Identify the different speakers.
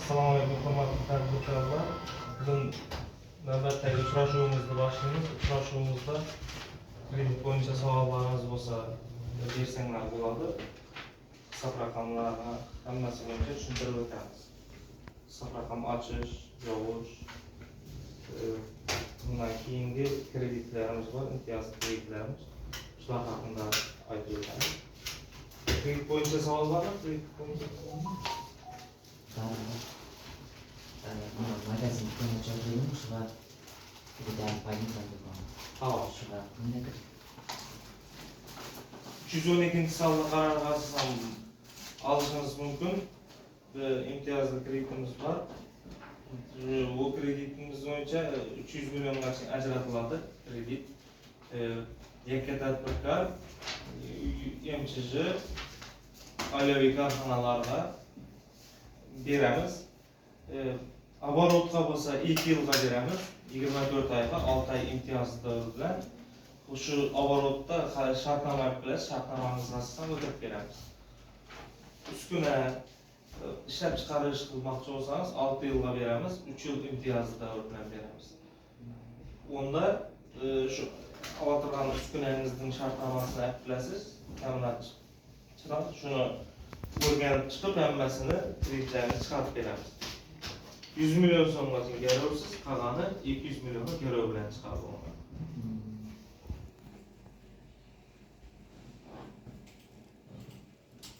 Speaker 1: Assalomu alaykum, hurmatli tadbirkorlar. Bugun navbatdagi uchrashuvimizni boshlaymiz. Uchrashuvimizda kredit bo'yicha savollarimiz bo'lsa bersanglar bo'ladi. Hisob raqamlarni hammasi bo'yicha tushuntirib o'tamiz. Hisob raqam ochish, yopish, bundan keyingi kreditlarimiz bor, imtiyozli kreditlarimiz. Shular haqida aytib o'tamiz. Kredit bo'yicha savol bormi? Kredit bo'yicha
Speaker 2: magazin ko'rmoqchiligim shular bilan paylaşıldı.
Speaker 1: Tamam.
Speaker 2: Shular nima
Speaker 1: 312 sonli qarorga asosan olishingiz mumkin. İmtiyozli kreditimiz bor. Bu kreditimiz bo'yicha 300 milliongacha ajratiladi kredit. Yakka tadbirkor MCJ oilaviy korxonalarga beramiz. Оборотқа bo'lsa 2 yilga beramiz. 24 oyga 6 oy imtiyozli davr bilan shu оборотda shartnoma bilan shartnomamizga asosan o'tirib beramiz. Uskuna ishlab chiqarish qilmoqchi bo'lsangiz 6 yilga beramiz, 3 yil imtiyozli davr bilan beramiz. Unda shu olaturgan uskunangizning shartnomasini bilasiz, ta'minot chiqadi. Shuni o'rganib chiqib hammasini kreditlarni chiqarib beramiz. 100 milyon so'mgacha garovsiz, qolgani 200 millionga garov bilan chiqarib oladi.